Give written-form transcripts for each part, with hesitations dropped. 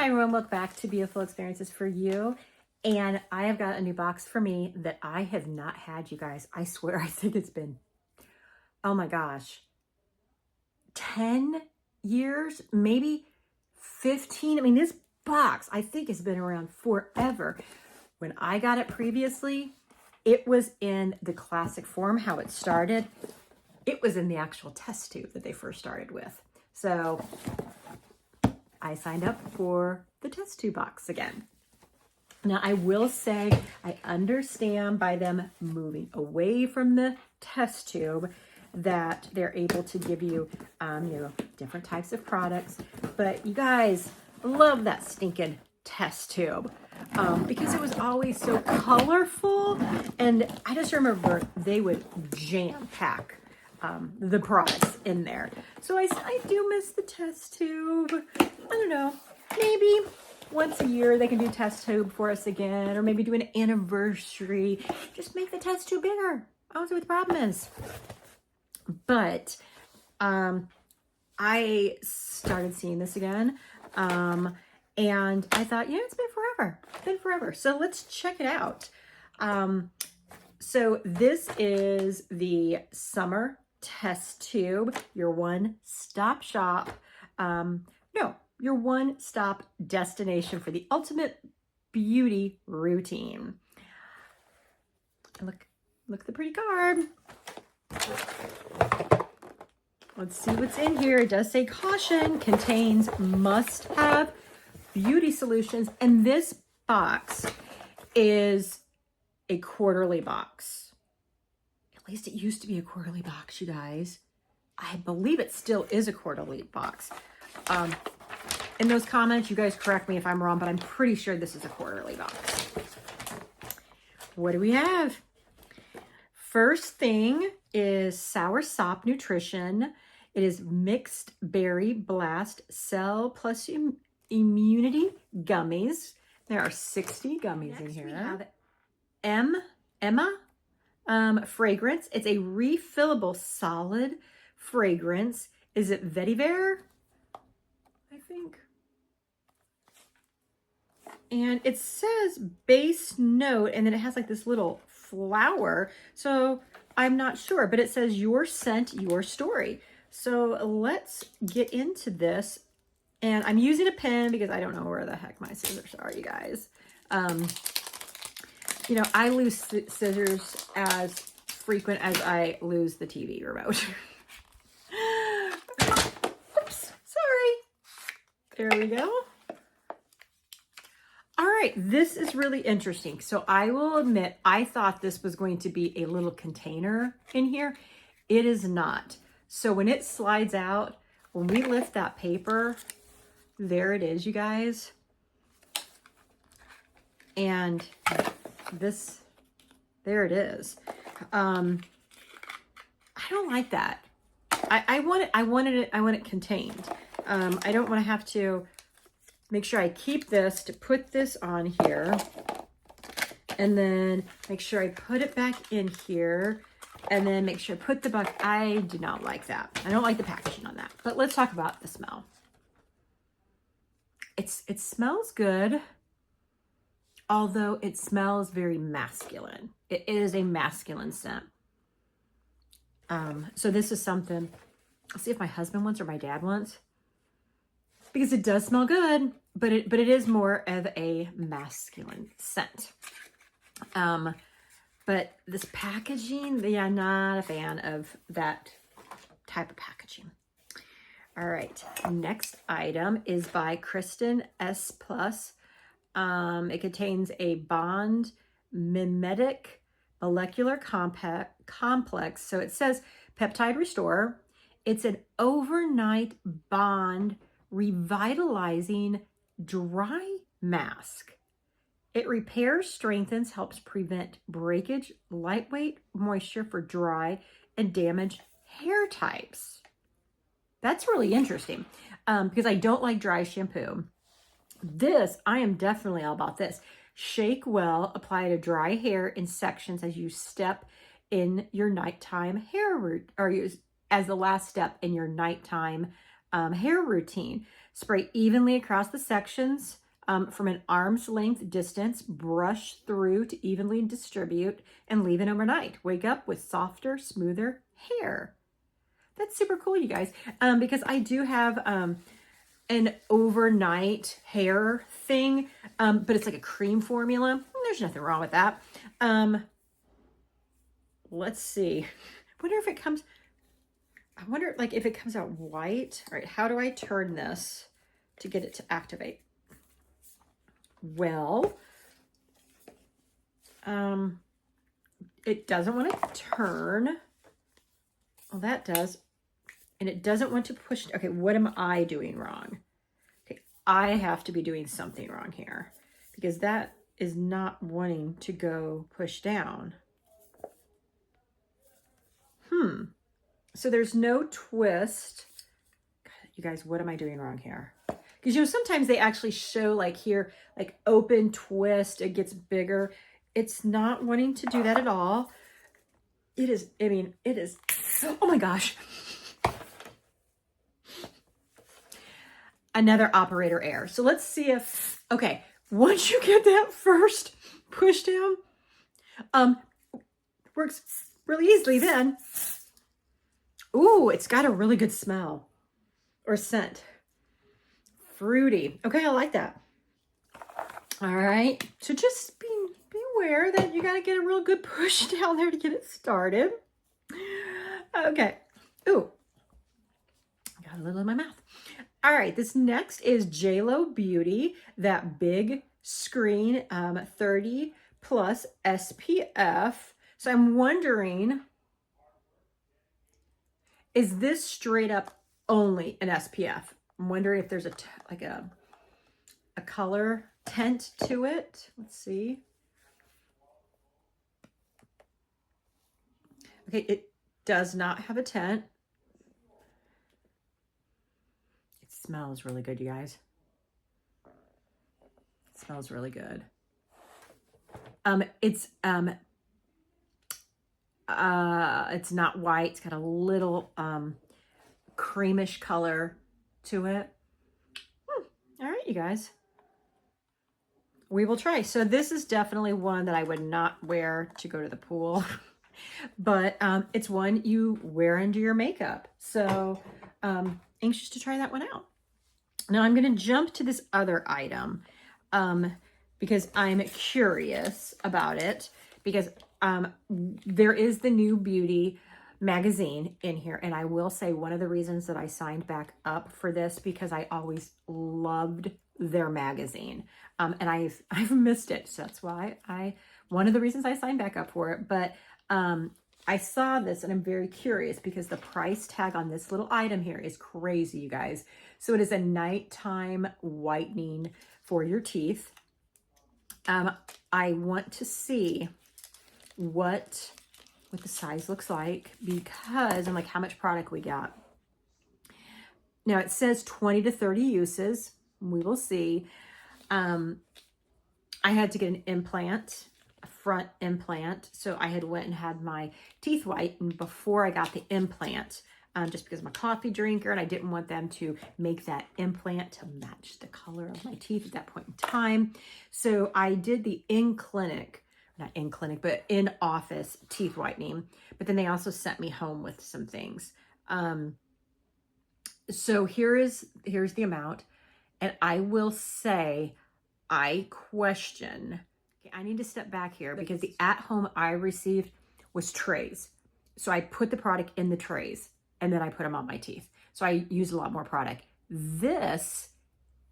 Hi everyone, welcome back to Beautiful Experiences for You. And I have got a new box for me that I have not had, you guys. I swear, I think it's been, oh my gosh, 10 years, maybe 15. I mean, this box, I think has been around forever. When I got it previously, it was in the classic form, how it started. It was in the actual test tube that they first started with. So I signed up for the test tube box again. Now, I will say I understand by them moving away from the test tube that they're able to give you, different types of products. But you guys, love that stinking test tube because it was always so colorful. And I just remember they would jam pack the products in there. So I do miss the test tube. I don't know, maybe once a year they can do test tube for us again, or maybe do an anniversary. Just make the test tube bigger. I don't see what the problem is. But I started seeing this again. And I thought, it's been forever. It's been forever. So let's check it out. So this is the summer test tube, your one-stop shop. Your one-stop destination for the ultimate beauty routine. Look at the pretty card. Let's see what's in here. It does say caution, contains must-have beauty solutions. And this box is a quarterly box. At least it used to be a quarterly box, you guys. I believe it still is a quarterly box. In those comments, you guys correct me if I'm wrong, but I'm pretty sure this is a quarterly box. What do we have? First thing is Sour Sop Nutrition. It is mixed berry blast cell plus immunity gummies. There are 60 gummies in here. We have Emma fragrance. It's a refillable solid fragrance. Is it vetiver? I think. And it says base note, and then it has like this little flower. So I'm not sure, but it says your scent, your story. So let's get into this. And I'm using a pen because I don't know where the heck my scissors are, you guys. I lose scissors as frequent as I lose the TV remote. Oops, sorry. There we go. All right, this is really interesting. So I will admit, I thought this was going to be a little container in here. It is not. So when it slides out, when we lift that paper, there it is, you guys. And this, there it is. I don't like that. I want it contained. I don't want to have to make sure I keep this to put this on here, and then make sure I put it back in here, and then make sure I put the box. I do not like that. I don't like the packaging on that. But let's talk about the smell. It smells good, although it smells very masculine. It is a masculine scent. So this is something, I'll see if my husband wants or my dad wants, because it does smell good, but it is more of a masculine scent. But this packaging, yeah, I'm not a fan of that type of packaging. All right, next item is by Kristen S+. It contains a bond mimetic molecular complex. So it says peptide restorer. It's an overnight bond revitalizing dry mask. It repairs, strengthens, helps prevent breakage, lightweight moisture for dry and damaged hair types. That's really interesting because I don't like dry shampoo. This, I am definitely all about this. Shake well, apply to dry hair in sections as you step in your nighttime hair route, or use as the last step in your nighttime hair routine. Spray evenly across the sections from an arm's length distance. Brush through to evenly distribute and leave it overnight. Wake up with softer, smoother hair. That's super cool, you guys, because I do have an overnight hair thing, but it's like a cream formula. There's nothing wrong with that. Let's see. Wonder if it comes, I wonder like if it comes out white. All right, how do I turn this to get it to activate? Well, it doesn't want to turn. Well, that does. And it doesn't want to push. Okay, what am I doing wrong? Okay, I have to be doing something wrong here because that is not wanting to go push down. So there's no twist. God, you guys, what am I doing wrong here? Because, you know, sometimes they actually show like here, like open twist, it gets bigger. It's not wanting to do that at all. It is, I mean, it is, oh my gosh. Another operator error. So let's see if, okay, once you get that first push down, works really easily then. Ooh, it's got a really good smell or scent. Fruity. Okay, I like that. All right, so just be aware that you got to get a real good push down there to get it started. Okay. Ooh, got a little in my mouth. All right, this next is JLo Beauty, that big screen, 30 plus SPF. So I'm wondering, is this straight up only an SPF? I'm wondering if there's a color tint to it. Let's see. Okay, it does not have a tint. It smells really good, you guys. It smells really good. It's not white. It's got a little creamish color to it. All right, you guys. We will try. So this is definitely one that I would not wear to go to the pool, but it's one you wear under your makeup. So anxious to try that one out. Now I'm going to jump to this other item because I'm curious about it, because there is the new beauty magazine in here. And I will say one of the reasons that I signed back up for this, because I always loved their magazine. And I've missed it. So that's why one of the reasons I signed back up for it. But I saw this and I'm very curious because the price tag on this little item here is crazy, you guys. So it is a nighttime whitening for your teeth. I want to see what the size looks like, because I'm like, how much product we got. Now it says 20 to 30 uses. We will see. I had to get an implant, a front implant. So I had went and had my teeth whitened before I got the implant, just because I'm a coffee drinker and I didn't want them to make that implant to match the color of my teeth at that point in time. So I did the not in clinic, but in office teeth whitening. But then they also sent me home with some things. So here's the amount. And I will say, I question, okay, I need to step back here because the at-home I received was trays. So I put the product in the trays and then I put them on my teeth. So I use a lot more product. This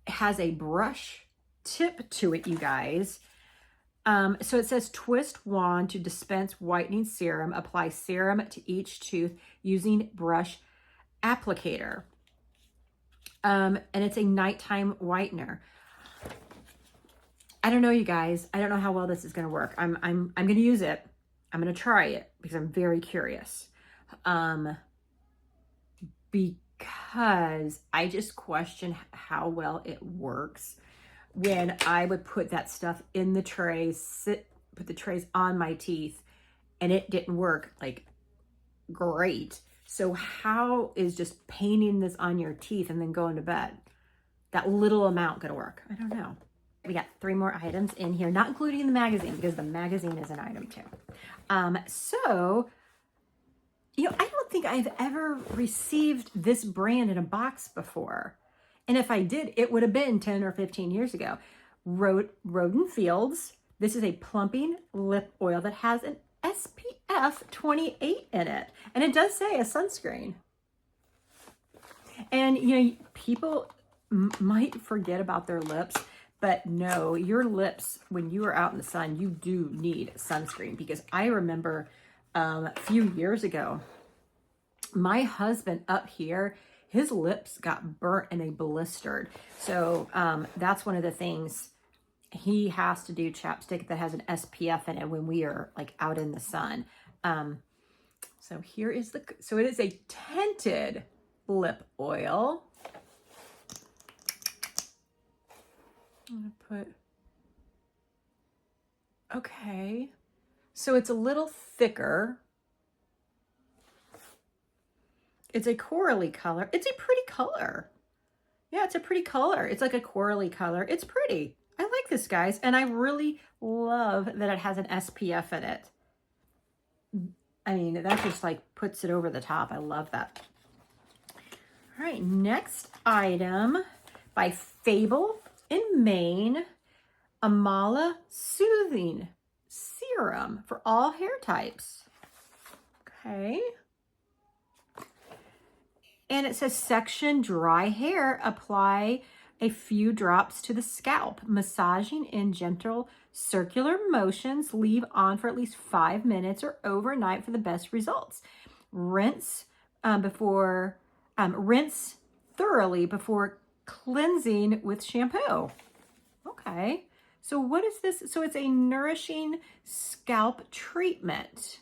has a brush tip to it, you guys. So it says twist wand to dispense whitening serum. Apply serum to each tooth using brush applicator. And it's a nighttime whitener. I don't know, you guys. I don't know how well this is going to work. I'm going to use it. I'm going to try it because I'm very curious. Because I just question how well it works when I would put that stuff in the trays, put the trays on my teeth, and it didn't work like great. So how is just painting this on your teeth and then going to bed, that little amount, gonna work? I don't know. We got 3 more items in here, not including the magazine, because the magazine is an item too. So, you know, I don't think I've ever received this brand in a box before. And if I did, it would have been 10 or 15 years ago. Roden Fields. This is a plumping lip oil that has an SPF 28 in it. And it does say a sunscreen. And, you know, people might forget about their lips, but no, your lips, when you are out in the sun, you do need sunscreen. Because I remember a few years ago, my husband up here, his lips got burnt and they blistered. So that's one of the things. He has to do chapstick that has an SPF in it when we are like out in the sun. So here is so it is a tinted lip oil. I'm gonna put, okay. So it's a little thicker. It's a corally color. It's a pretty color. Yeah, it's a pretty color. It's like a corally color. It's pretty. I like this, guys. And I really love that it has an SPF in it. I mean, that just like puts it over the top. I love that. All right, next item by Fable in Maine. Amala Soothing Serum for all hair types. Okay. And it says section dry hair, apply a few drops to the scalp, massaging in gentle circular motions, leave on for at least 5 minutes or overnight for the best results. Rinse rinse thoroughly before cleansing with shampoo. Okay. So what is this? So it's a nourishing scalp treatment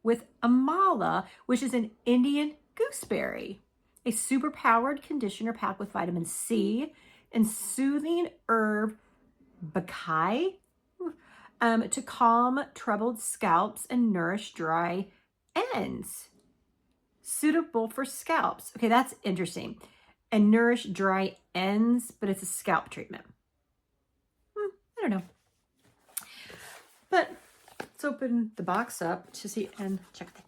with amala, which is an Indian gooseberry. A super-powered conditioner packed with vitamin C and soothing herb Bakai to calm troubled scalps and nourish dry ends. Suitable for scalps. Okay, that's interesting. And nourish dry ends, but it's a scalp treatment. I don't know. But let's open the box up to see and check out the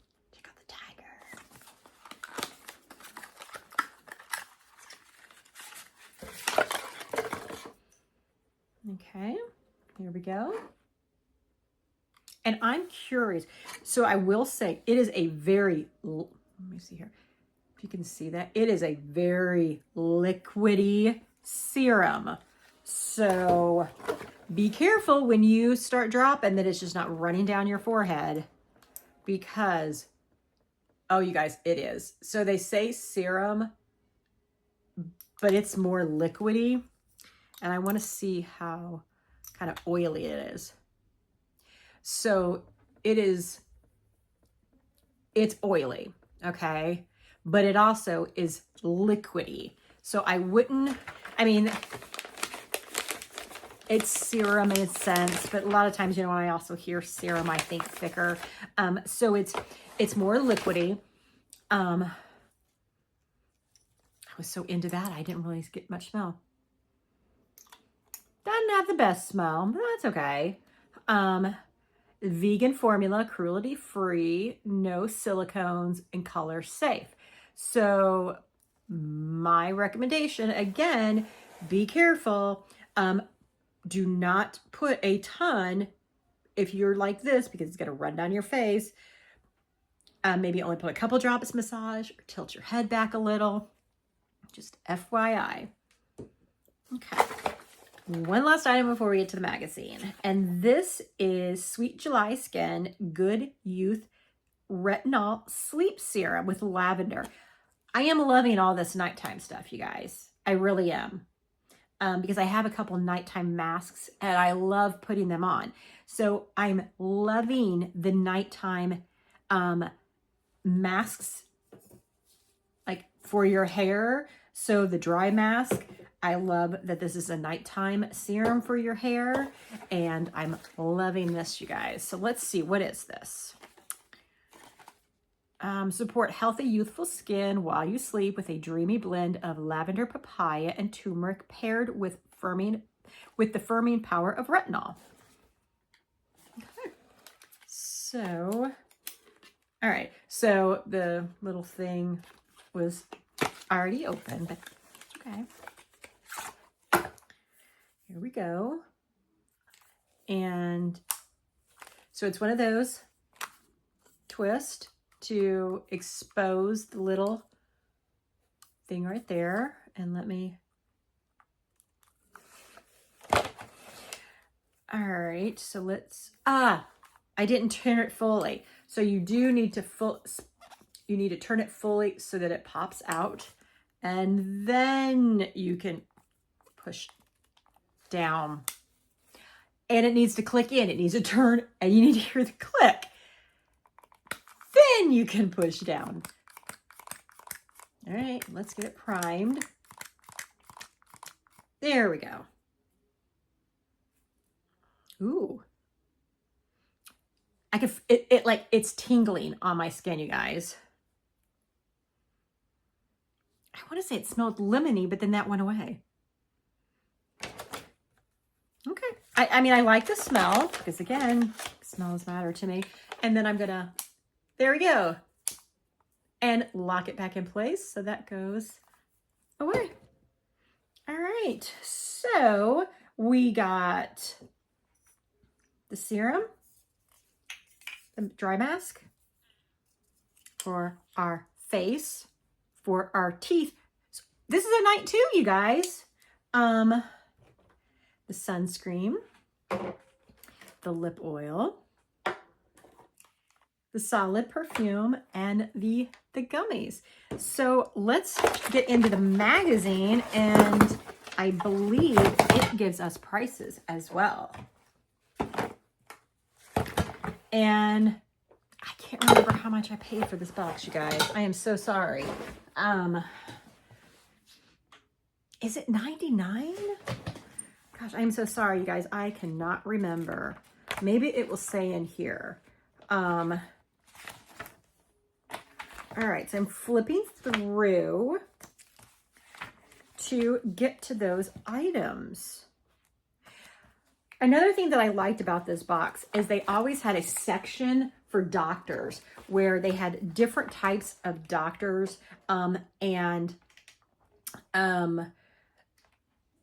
Okay, here we go. And I'm curious. So I will say it is a very, let me see here. If you can see that, it is a very liquidy serum. So be careful when you start dropping that it's just not running down your forehead, because, oh, you guys, it is. So they say serum, but it's more liquidy. And I want to see how kind of oily it is. So it's oily, okay? But it also is liquidy. So I mean, it's serum in a sense, but a lot of times, you know, when I also hear serum, I think thicker. So it's more liquidy. I was so into that, I didn't really get much smell. Doesn't have the best smell, but that's okay. Vegan formula, cruelty-free, no silicones, and color safe. So my recommendation, again, be careful. Do not put a ton if you're like this, because it's going to run down your face. Maybe only put a couple drops, massage, or tilt your head back a little. Just FYI. Okay. One last item before we get to the magazine. And this is Sweet July Skin Good Youth Retinol Sleep Serum with lavender. I am loving all this nighttime stuff, you guys. I really am. Because I have a couple nighttime masks and I love putting them on. So I'm loving the nighttime masks, like for your hair. So the dry mask, I love that this is a nighttime serum for your hair, and I'm loving this, you guys. So let's see, what is this? Support healthy, youthful skin while you sleep with a dreamy blend of lavender, papaya, and turmeric paired with the firming power of retinol. Okay. So, all right. So the little thing was already open, but okay. Here we go. And so it's one of those twist to expose the little thing right there. And let me, all right, so let's, I didn't turn it fully. So you do need to turn it fully so that it pops out, and then you can push down, and it needs to click in, it needs to turn, and you need to hear the click. Then you can push down. All right, let's get it primed. There we go. Ooh. I can, it's tingling on my skin, you guys. I want to say it smelled lemony, but then that went away. Okay. I mean, I like the smell because, again, smells matter to me. And then I'm going to, there we go. And lock it back in place so that goes away. All right. So we got the serum, the dry mask for our face, for our teeth. So this is a night too, you guys. The sunscreen, the lip oil, the solid perfume, and the gummies. So let's get into the magazine, and I believe it gives us prices as well. And I can't remember how much I paid for this box, you guys. I am so sorry. Is it $99? Gosh, I'm so sorry, you guys. I cannot remember. Maybe it will say in here. All right, so I'm flipping through to get to those items. Another thing that I liked about this box is they always had a section for doctors where they had different types of doctors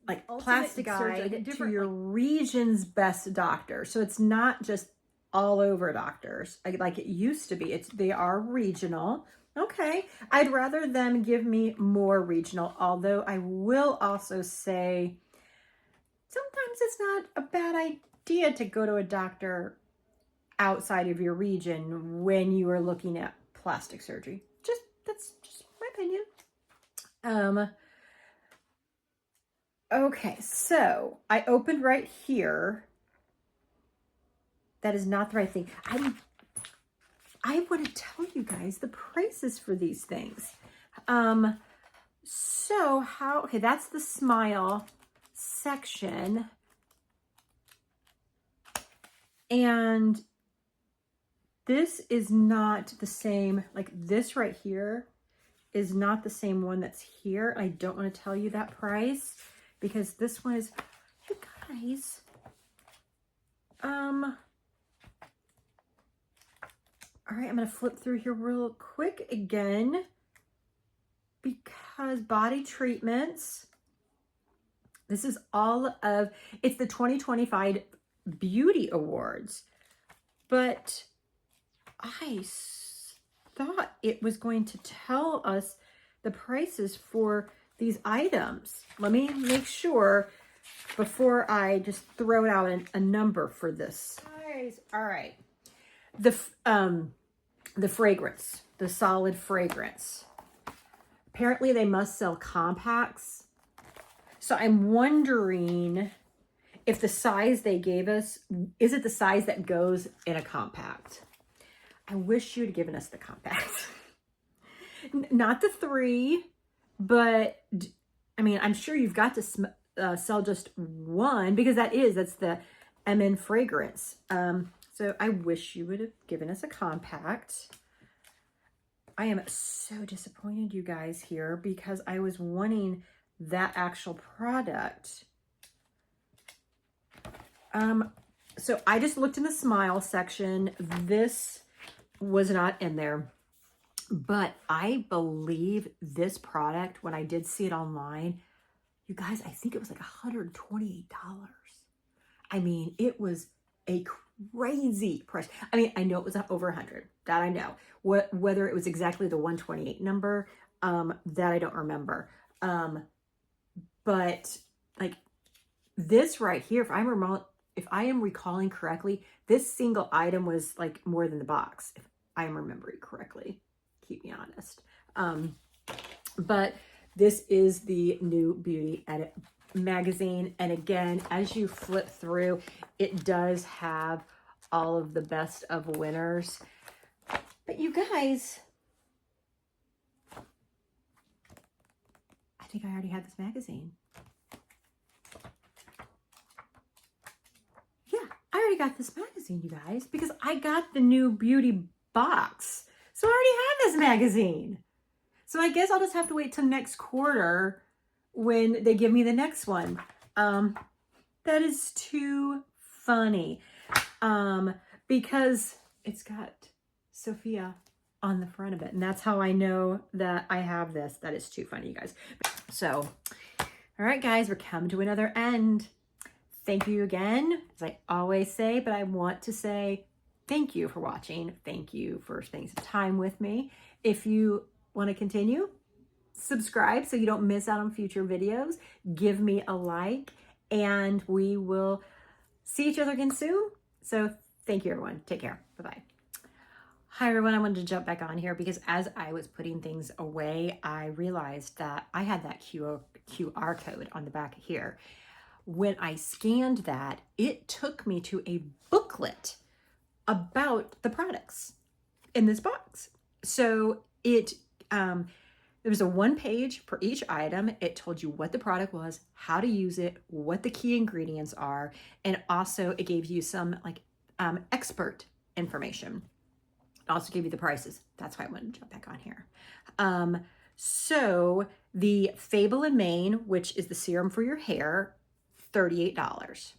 like plastic guide to your region's best doctor. So it's not just all over doctors like it used to be. They are regional. Okay. I'd rather them give me more regional, although I will also say sometimes it's not a bad idea to go to a doctor outside of your region when you are looking at plastic surgery. That's just my opinion. Okay, so I opened right here. That is not the right thing. I want to tell you guys the prices for these things. Okay, that's the smile section. And this is not the same, like this right here is not the same one that's here. I don't want to tell you that price because this one is, you guys, all right, I'm going to flip through here real quick again because body treatments, this is it's the 2025 Beauty Awards, but I thought it was going to tell us the prices for these items. Let me make sure before I just throw out a number for this. Guys, all right. The fragrance, the solid fragrance. Apparently they must sell compacts. So I'm wondering if the size they gave us, is it the size that goes in a compact? I wish you had given us the compact. Not the 3, but I mean, I'm sure you've got to sell just one because that's the MN fragrance. So I wish you would have given us a compact. I am so disappointed, you guys, here because I was wanting that actual product. So I just looked in the smile section. This was not in there, but I believe this product, when I did see it online, you guys, I think it was like $128. I mean, it was a crazy price. I mean, I know it was over 100, that I know. Whether it was exactly the 128 number, that I don't remember. But like this right here, if I am recalling correctly, this single item was like more than the box, if I am remembering correctly. Keep me honest. But this is the new Beauty Edit magazine. And again, as you flip through, it does have all of the best of winners. But you guys, I think I already had this magazine. Yeah, I already got this magazine, you guys, because I got the new beauty box. So I already have this magazine. So I guess I'll just have to wait till next quarter when they give me the next one. That is too funny. Because it's got Sophia on the front of it. And that's how I know that I have this. That is too funny, you guys. So, all right, guys, we're coming to another end. Thank you again, as I always say, but I want to say thank you for watching. Thank you for spending some time with me. If you want to continue, subscribe so you don't miss out on future videos. Give me a like, and we will see each other again soon. So thank you, everyone. Take care. Bye-bye. Hi, everyone. I wanted to jump back on here because as I was putting things away, I realized that I had that QR code on the back here. When I scanned that, it took me to a booklet about the products in this box. So it there was a 1 page for each item. It told you what the product was, how to use it, what the key ingredients are, and also it gave you some like expert information. It also gave you the prices. That's why I wanted to jump back on here. So the Fable and Mane, which is the serum for your hair, $38.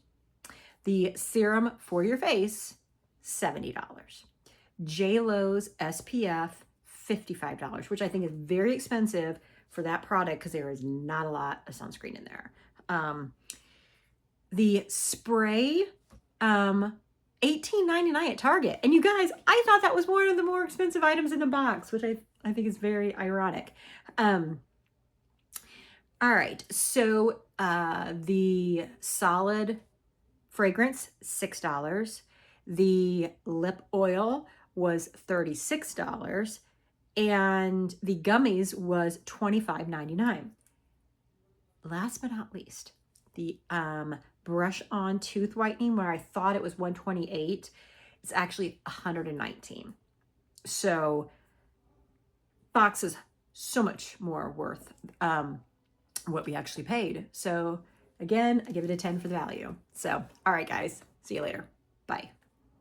The serum for your face, $70. JLo's SPF, $55, which I think is very expensive for that product because there is not a lot of sunscreen in there. The spray, $18.99 at Target. And you guys, I thought that was one of the more expensive items in the box, which I think is very ironic. All right, so the solid fragrance, $6. The lip oil was $36. And the gummies was $25.99. Last but not least, the brush on tooth whitening, where I thought it was $128, it's actually $119. So box is so much more worth what we actually paid. So again, I give it a 10 for the value. So, all right, guys, see you later. Bye.